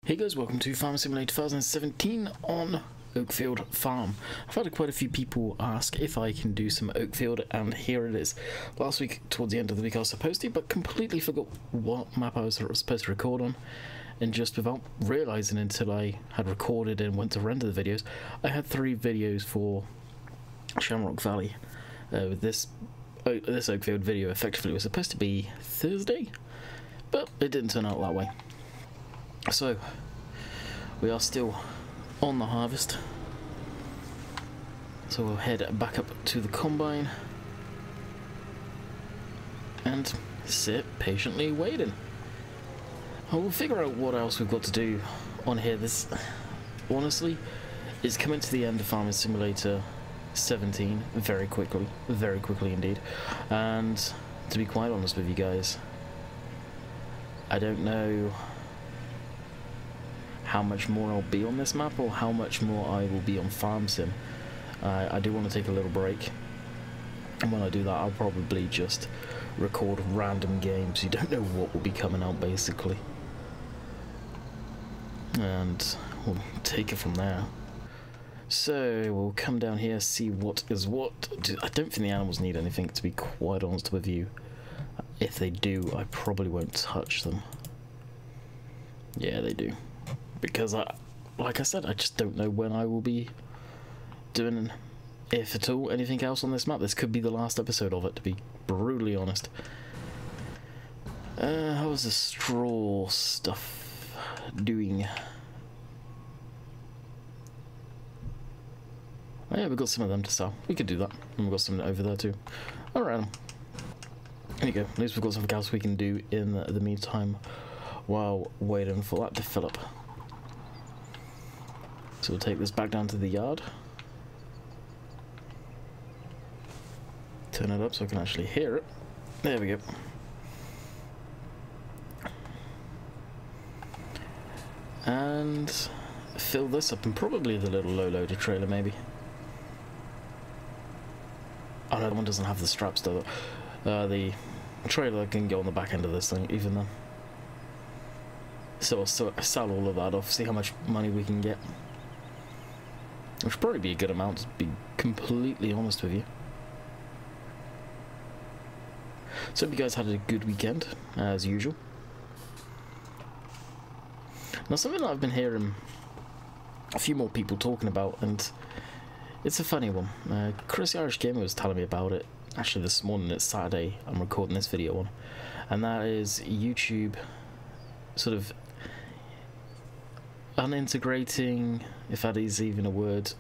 Hey guys, welcome to Farm Simulator 2017 on Oakfield Farm. I've had quite a few people ask if I can do some Oakfield, and here it is. Last week, towards the end of the week, I was supposed to, but completely forgot what map I was supposed to record on, and just without realising until I had recorded and went to render the videos, I had 3 videos for Shamrock Valley. This Oakfield video effectively was supposed to be Thursday, but it didn't turn out that way. So, we are still on the harvest, so we'll head back up to the combine and sit patiently waiting. We'll figure out what else we've got to do on here. This, honestly, is coming to the end of Farming Simulator 17 very quickly indeed, and to be quite honest with you guys, I don't know how much more I'll be on this map or how much more I will be on Farm Sim. I do want to take a little break, and when I do that I'll probably just record random games. You don't know what will be coming out basically, and we'll take it from there. So we'll come down here, see what is what. I don't think the animals need anything, to be quite honest with you. If they do, I probably won't touch them. Yeah, they do. Because, like I said, I just don't know when I will be doing, if at all, anything else on this map. This could be the last episode of it, to be brutally honest. How is the straw stuff doing? Oh yeah, we've got some of them to sell. We could do that. And we've got some over there too. Alright. There you go. At least we've got something else we can do in the meantime while waiting for that to fill up. So we'll take this back down to the yard. Turn it up so I can actually hear it. There we go. And fill this up, and probably the little low-loader trailer maybe. Oh no, the one doesn't have the straps though. The trailer can go on the back end of this thing even then. So I'll sell all of that off, see how much money we can get. Which would probably be a good amount, to be completely honest with you. So hope you guys had a good weekend, as usual. Now something that I've been hearing a few more people talking about, and it's a funny one. Chris the Irish Gamer was telling me about it, actually this morning. It's Saturday, I'm recording this video on. And that is YouTube sort of unintegrating, if that is even a word,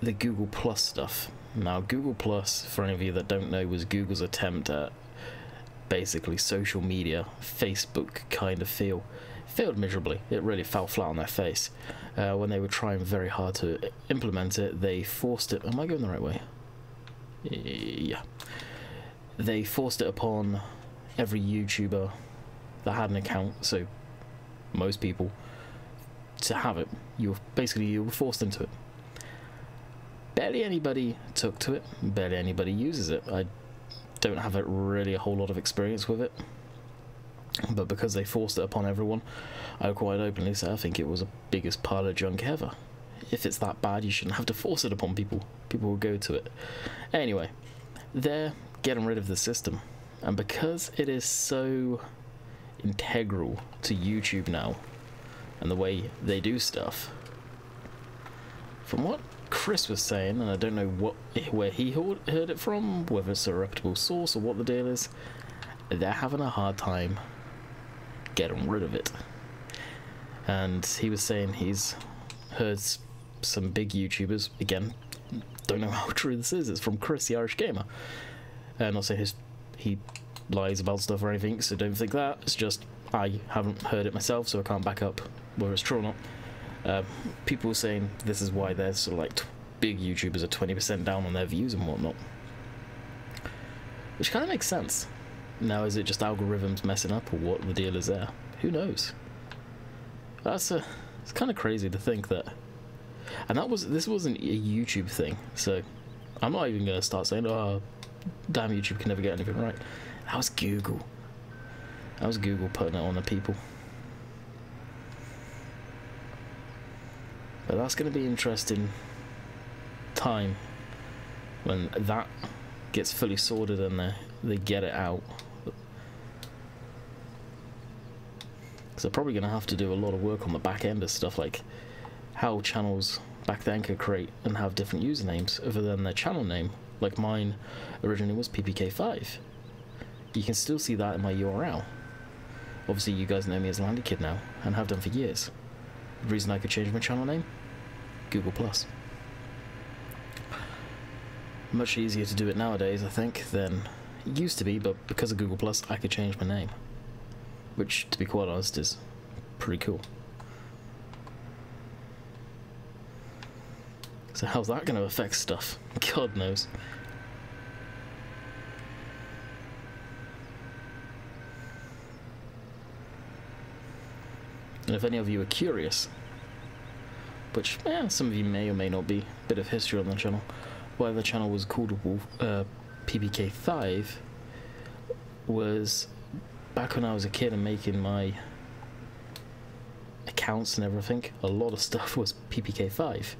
the Google Plus stuff. Now Google Plus, for any of you that don't know, was Google's attempt at basically social media, Facebook kind of feel. It failed miserably. It really fell flat on their face. When they were trying very hard to implement it, they forced it. Am I going the right way? Yeah. They forced it upon every YouTuber that had an account, so most people, to have it. You were forced into it. Barely anybody took to it, barely anybody uses it. I don't have really a whole lot of experience with it, but because they forced it upon everyone, I quite openly say I think it was the biggest pile of junk ever. If it's that bad, you shouldn't have to force it upon people. People will go to it. Anyway, they're getting rid of the system, and because it is so integral to YouTube now and the way they do stuff, from what Chris was saying, and I don't know where he heard it from, whether it's a reputable source or what the deal is, they're having a hard time getting rid of it. And he was saying he's heard some big YouTubers, again, don't know how true this is, it's from Chris the Irish Gamer, and I'll say he lies about stuff or anything, so don't think that. It's just I haven't heard it myself, so I can't back up whether it's true or not. People were saying this is why there's sort of like big YouTubers are 20% down on their views and whatnot, which kind of makes sense. Now, is it just algorithms messing up, or what the deal is there? Who knows? It's kind of crazy to think that. And this wasn't a YouTube thing, so I'm not even going to start saying, oh, damn, YouTube can never get anything right. That was Google. That was Google putting it on the people. But that's going to be interesting time when that gets fully sorted and they get it out. So they're probably going to have to do a lot of work on the back end of stuff like how channels back then could create and have different usernames other than their channel name. Like mine originally was PPK5. You can still see that in my URL. Obviously you guys know me as Landy Kid now and have done for years. The reason I could change my channel name? Google+. Much easier to do it nowadays, I think, than it used to be, but because of Google+, I could change my name. Which, to be quite honest, is pretty cool. So how's that going to affect stuff? God knows. And if any of you are curious, which some of you may or may not be, bit of history on the channel, why the channel was called PPK5 was back when I was a kid and making my accounts and everything, a lot of stuff was PPK5.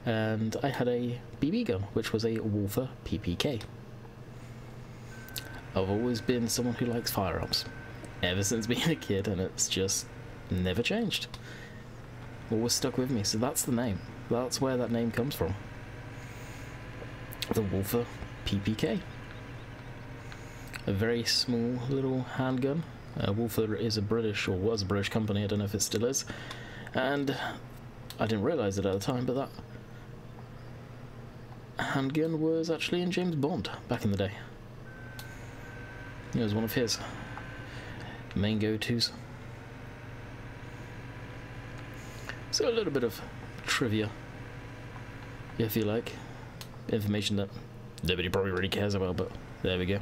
And I had a BB gun, which was a Wolfer PPK. I've always been someone who likes firearms, ever since being a kid, and it's just never changed. Always stuck with me, so that's the name. That's where that name comes from. The Wolfer PPK. A very small little handgun. Wolfer is a British, or was a British company, I don't know if it still is. And I didn't realise it at the time, but that handgun was actually in James Bond back in the day. It was one of his main go-tos. So a little bit of trivia, if you like. Information that nobody probably really cares about, but there we go.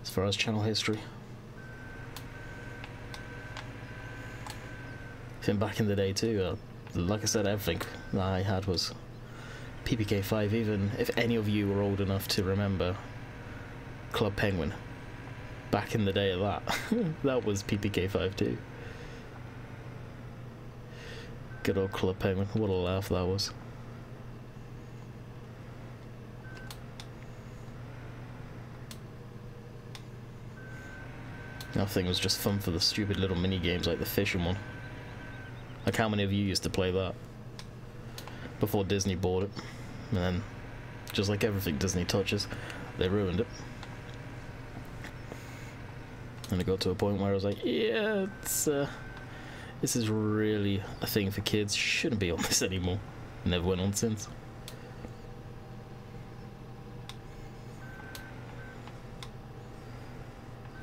As far as channel history, I think back in the day too, like I said, everything that I had was PPK5, even if any of you were old enough to remember Club Penguin. Back in the day of that, that was PPK5 too. Good old Club Penguin, what a laugh that was. That thing was just fun for the stupid little mini games like the fishing one. Like how many of you used to play that before Disney bought it? And then, just like everything Disney touches, they ruined it. And it got to a point where I was like, yeah, this is really a thing for kids, shouldn't be on this anymore. Never went on since.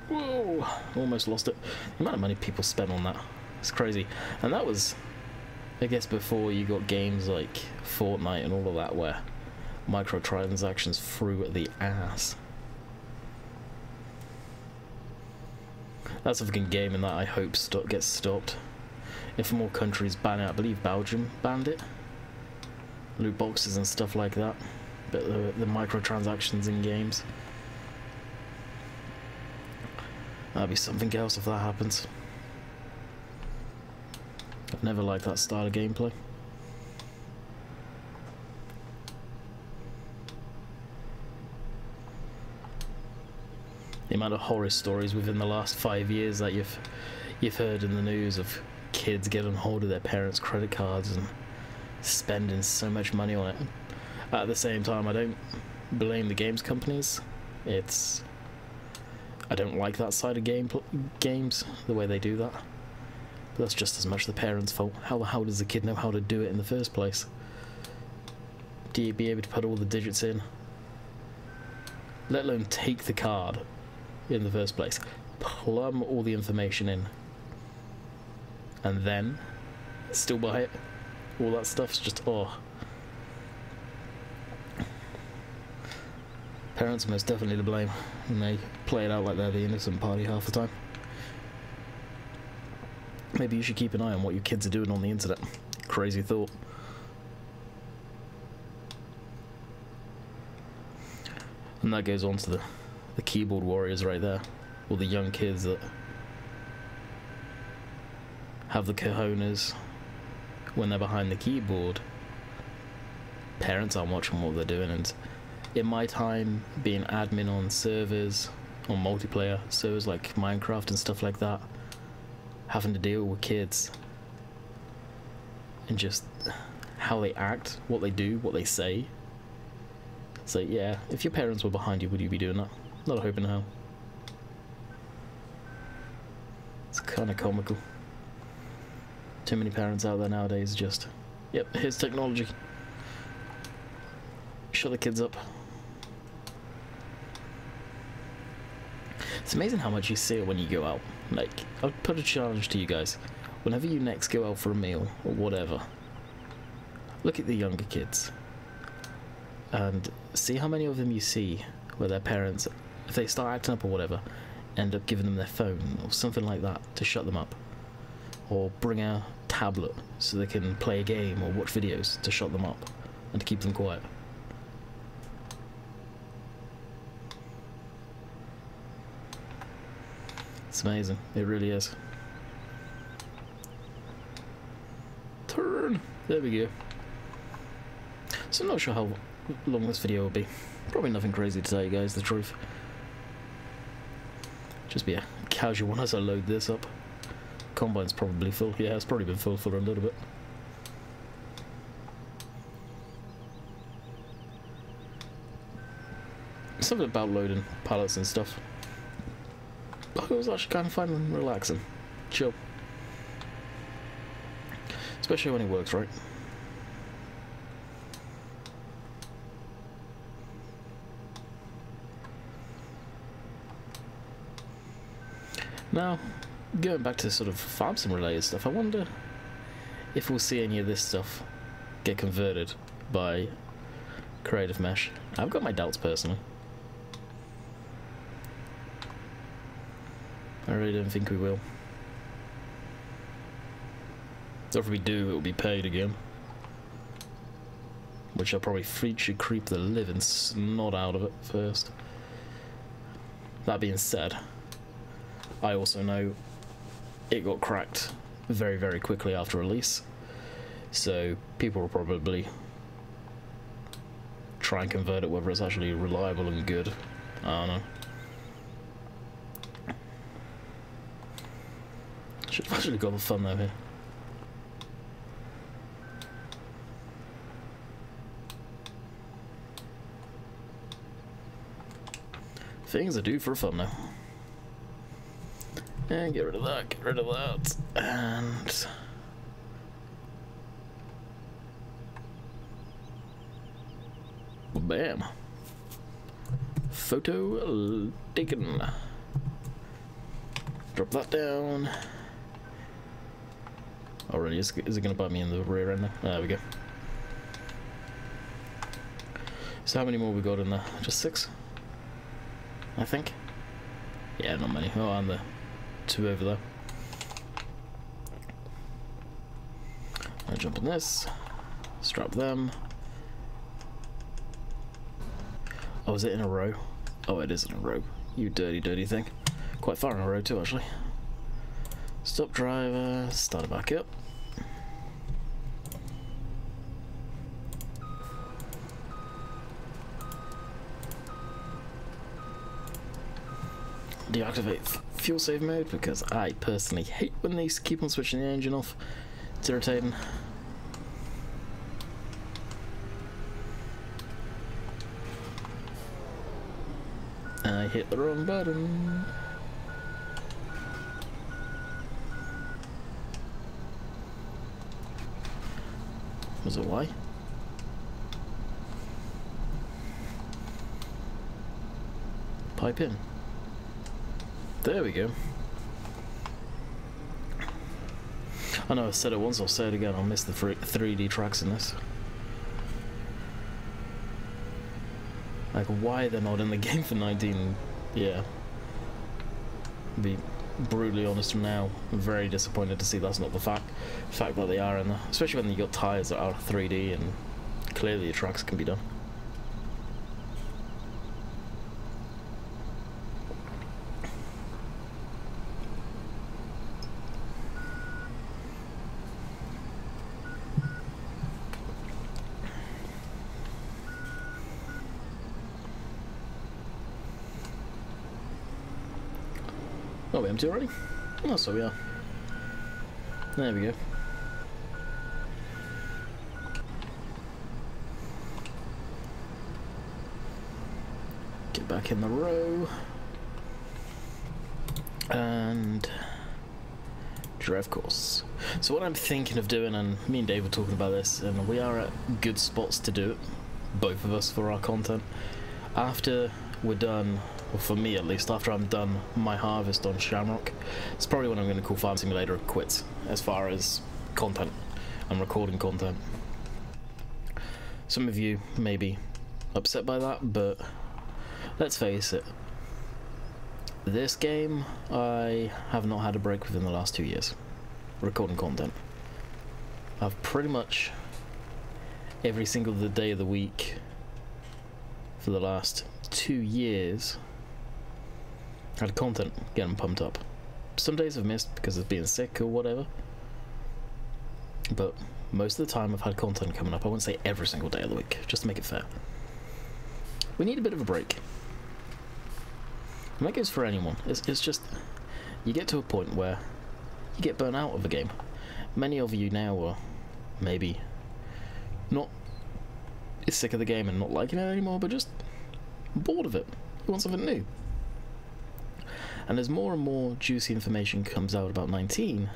Whoa, almost lost it. The amount of money people spent on that, it's crazy. And that was, I guess, before you got games like Fortnite and all of that where microtransactions flew at the ass. That's a fucking game, and that I hope gets stopped. If more countries ban it, I believe Belgium banned it. Loot boxes and stuff like that. But the microtransactions in games. That'd be something else if that happens. I've never liked that style of gameplay. The amount of horror stories within the last 5 years that you've heard in the news of kids getting hold of their parents' credit cards and spending so much money on it. At the same time, I don't blame the games companies. I don't like that side of games, the way they do that. But that's just as much the parents' fault. How the hell does the kid know how to do it in the first place? Do you be able to put all the digits in? Let alone take the card in the first place. Plumb all the information in. And then still buy it. All that stuff's just, oh. Parents are most definitely to blame, and they play it out like they're the innocent party half the time. Maybe you should keep an eye on what your kids are doing on the internet. Crazy thought. And that goes on to the keyboard warriors right there. All the young kids that have the cojones when they're behind the keyboard. Parents aren't watching what they're doing, and in my time being admin on servers, on multiplayer servers like Minecraft and stuff like that, having to deal with kids and just how they act, what they do, what they say. So yeah, if your parents were behind you, would you be doing that? Not a hope in hell. It's kind of comical. Too many parents out there nowadays just, yep, here's technology. Shut the kids up. It's amazing how much you see it when you go out. Like, I'll put a challenge to you guys. Whenever you next go out for a meal or whatever, look at the younger kids and see how many of them you see where their parents, if they start acting up or whatever, end up giving them their phone or something like that to shut them up, or bring a tablet so they can play a game or watch videos to shut them up and to keep them quiet. It's amazing, it really is. Turn! There we go. So I'm not sure how long this video will be. Probably nothing crazy to tell you guys the truth. Just be a casual one as I load this up. Combine's probably full. Yeah, it's probably been full for a little bit. Something about loading pallets and stuff. I was actually kind of fun and relaxing. Chill. Especially when it works right. Now, going back to sort of farm sim related stuff, I wonder if we'll see any of this stuff get converted by Creative Mesh. I've got my doubts personally. I really don't think we will. Or if we do, it will be paid again. Which I'll probably feature creep the living snot out of it first. That being said, I also know it got cracked very, very quickly after release. So people will probably try and convert it, whether it's actually reliable and good. I don't know. Should have actually got the fun though here. Things I do for fun now. And get rid of that, get rid of that, and bam. Photo taken. Drop that down. Already, is it going to bite me in the rear end now? There we go. So how many more we got in there? Just 6? I think. Yeah, not many. Oh, and the 2 over there. I'll jump in this. Strap them. Oh, is it in a row? Oh, it is in a row. You dirty, dirty thing. Quite far in a row too, actually. Stop driver. Start it back up. Deactivate fuel save mode because I personally hate when they keep on switching the engine off. It's irritating. I hit the wrong button. Was it Y? Pipe in. There we go. I know I said it once, I'll say it again, I'll miss the 3D tracks in this. Like, why they're not in the game for 19... yeah. Be brutally honest from now, I'm very disappointed to see that's not the fact that they are in there. Especially when you got tyres that are 3D and clearly the tracks can be done. Oh, we're empty already? Oh, so we are. There we go. Get back in the row. And drive course. So what I'm thinking of doing, and me and Dave were talking about this, and we are at good spots to do it, both of us, for our content. After we're done, or for me at least, after I'm done my harvest on Shamrock, it's probably when I'm going to call Farm Simulator quits as far as content and recording content. Some of you may be upset by that, but let's face it, this game I have not had a break within the last 2 years recording content. I've pretty much every single day of the week for the last 2 years had content getting pumped up. Some days I've missed because of being sick or whatever, but most of the time I've had content coming up. I wouldn't say every single day of the week, just to make it fair. We need a bit of a break. And that goes for anyone. It's just, you get to a point where you get burnt out of a game. Many of you now are maybe not sick of the game and not liking it anymore, but just bored of it. You want something new. And as more and more juicy information comes out about 19,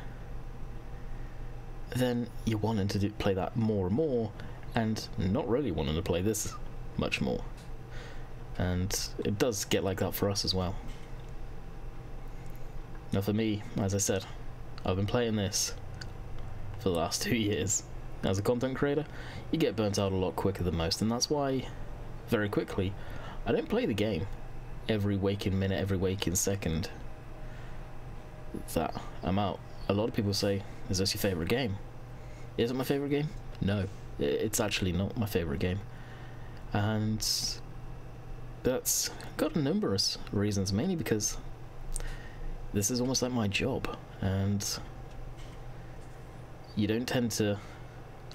then you're wanting to play that more and more, and not really wanting to play this much more. And it does get like that for us as well. Now for me, as I said, I've been playing this for the last 2 years. As a content creator, you get burnt out a lot quicker than most, and that's why, very quickly, I don't play the game every waking minute, every waking second that I'm out. A lot of people say, is this your favourite game? Is it my favourite game? No, it's actually not my favourite game. And that's got a number of reasons, mainly because this is almost like my job, and you don't tend to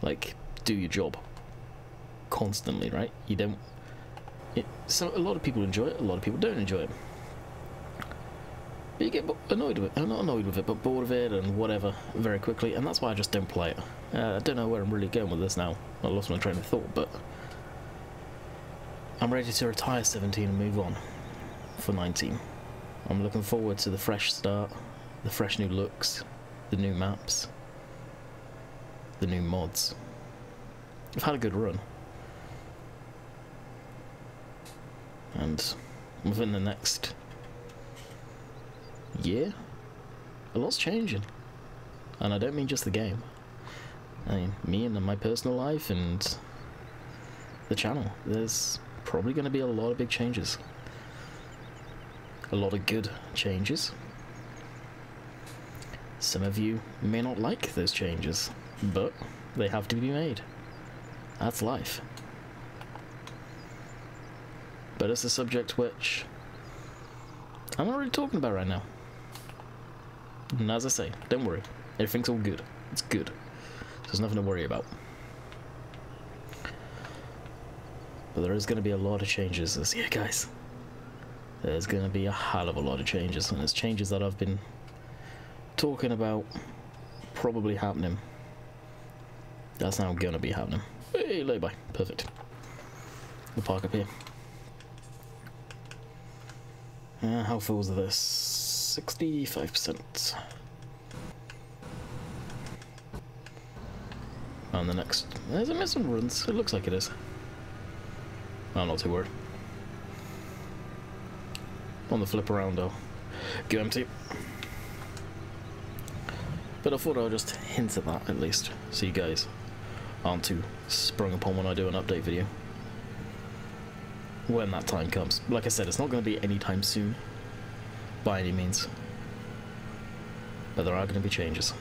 like do your job constantly, right? You don't. So a lot of people enjoy it, a lot of people don't enjoy it. But you get annoyed with it, not annoyed with it, but bored of it and whatever very quickly, and that's why I just don't play it. I don't know where I'm really going with this now. I lost my train of thought, but I'm ready to retire 17 and move on for 19. I'm looking forward to the fresh start, the fresh new looks, the new maps, the new mods. I've had a good run. And within the next year, a lot's changing. And I don't mean just the game. I mean, me and my personal life and the channel. There's probably going to be a lot of big changes. A lot of good changes. Some of you may not like those changes, but they have to be made. That's life. But it's a subject which I'm not really talking about right now. And as I say, don't worry. Everything's all good. It's good. There's nothing to worry about. But there is going to be a lot of changes this year, guys. There's going to be a hell of a lot of changes. And it's changes that I've been talking about probably happening. That's now going to be happening. Hey, lay-by. Perfect. We'll park up here. How full is this? 65%. And the next... There's a missing runs. It looks like it is. I'm not too worried. On the flip around, I'll go empty. But I thought I'd just hint at that, at least, so you guys aren't too sprung upon when I do an update video. When that time comes. Like I said, it's not going to be anytime soon, by any means. But there are going to be changes.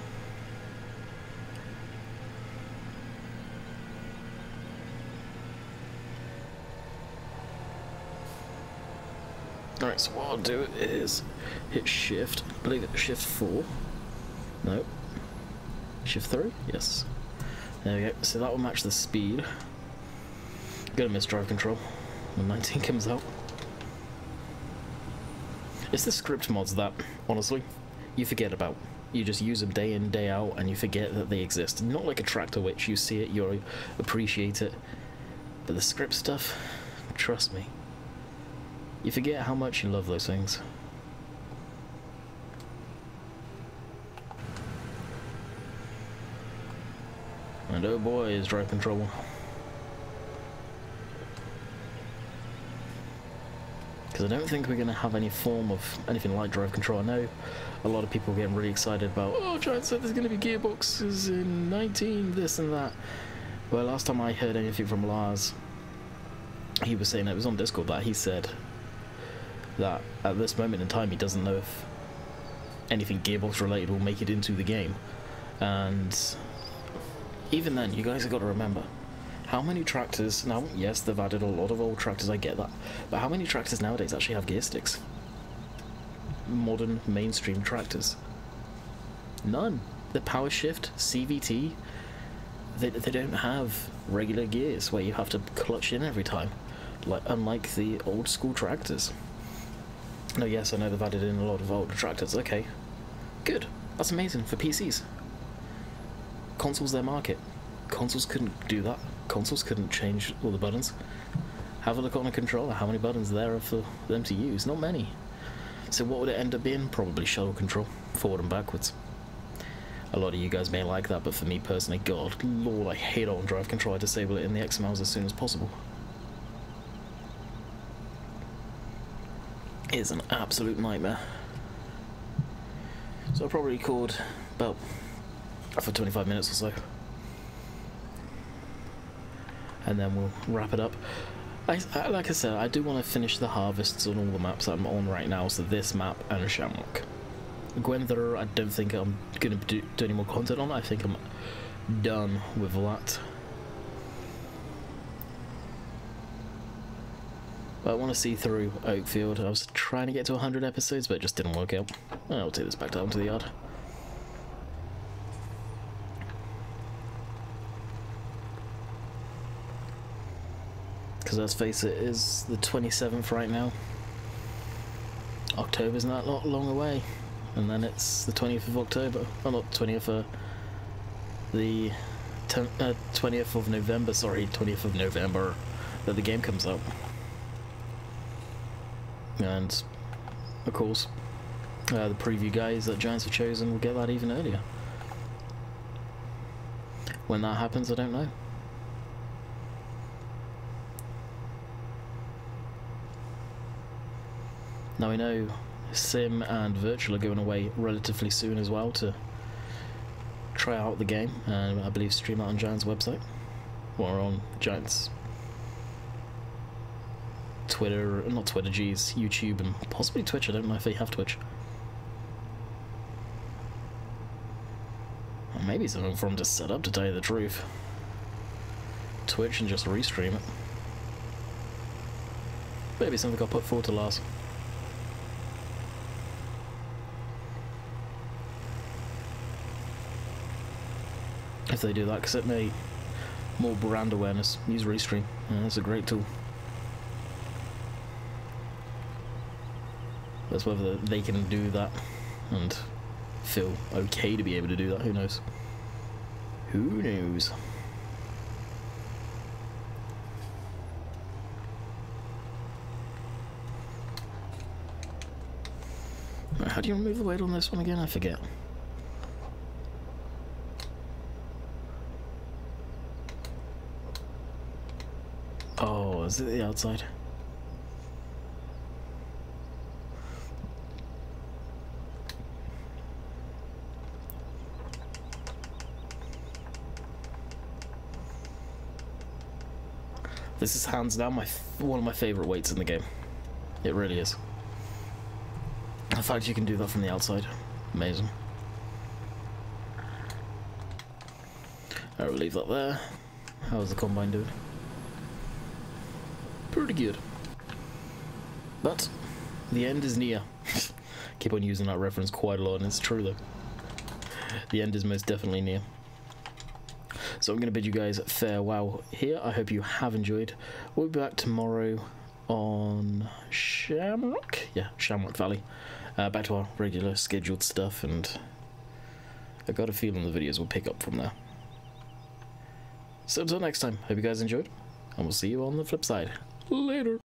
Alright, so what I'll do is hit shift, I believe it's shift 4. No. Shift 3? Yes. There we go. So that will match the speed. Gonna miss drive control when 19 comes out. It's the script mods that, honestly, you forget about. You just use them day in, day out, and you forget that they exist. Not like a tractor which you see it, you appreciate it. But the script stuff, trust me, you forget how much you love those things. And oh boy, is drive control. Because I don't think we're going to have any form of anything like drive control. I know a lot of people are getting really excited about, oh, Giant said there's going to be gearboxes in 19, this and that. Well, last time I heard anything from Lars, he was saying, it was on Discord, that he said that at this moment in time he doesn't know if anything gearbox related will make it into the game. And even then, you guys have got to remember, how many tractors, now yes they've added a lot of old tractors, I get that, but how many tractors nowadays actually have gear sticks? Modern mainstream tractors. None. The power shift, CVT, they don't have regular gears where you have to clutch in every time, unlike the old school tractors. No, yes, I know they've added in a lot of older tractors, okay. Good. That's amazing for PCs. Consoles their market. Consoles couldn't do that. Consoles couldn't change all the buttons. Have a look on a controller, how many buttons there are for them to use? Not many. So what would it end up being? Probably shuttle control, forward and backwards. A lot of you guys may like that, but for me personally, god lord, I hate on drive control. I disable it in the XMLs as soon as possible. It is an absolute nightmare. So I'll probably record about for 25 minutes or so, and then we'll wrap it up. Like I said, I do want to finish the harvests on all the maps that I'm on right now, so this map and Shamrock. Gwenther, I don't think I'm going to do any more content on. I think I'm done with that. But I want to see through Oakfield. I was trying to get to 100 episodes, but it just didn't work out. I'll take this back down to the yard. Because let's face it, it is the 27th right now. October's not long away. And then it's the 20th of October. Oh, not 20th, the 20th of November, sorry, 20th of November, that the game comes out. And, of course, the preview guys that Giants have chosen will get that even earlier. When that happens, I don't know. Now we know Sim and Virtual are going away relatively soon as well to try out the game, and I believe stream that on Giants' website, or on Giants' Twitter, not Twitter, geez, YouTube and possibly Twitch. I don't know if they have Twitch. Or maybe something for them to set up, to tell you the truth. Twitch and just restream it. Maybe something I'll put forward to Lars. If they do that, because it may more brand awareness. Use Restream, that's a great tool. That's whether they can do that and feel okay to be able to do that, who knows? Who knows? Right, how do you remove the weight on this one again? I forget. Oh, is it the outside? This is hands down one of my favourite weights in the game. It really is. The fact you can do that from the outside, amazing. Alright, we'll leave that there. How's the combine doing? Pretty good. But the end is near. Keep on using that reference quite a lot, and it's true though. The end is most definitely near. So I'm going to bid you guys farewell here. I hope you have enjoyed. We'll be back tomorrow on Shamrock. Yeah, Shamrock Valley. Back to our regular scheduled stuff, and I got a feeling the videos will pick up from there. So until next time, hope you guys enjoyed, and we'll see you on the flip side. Later.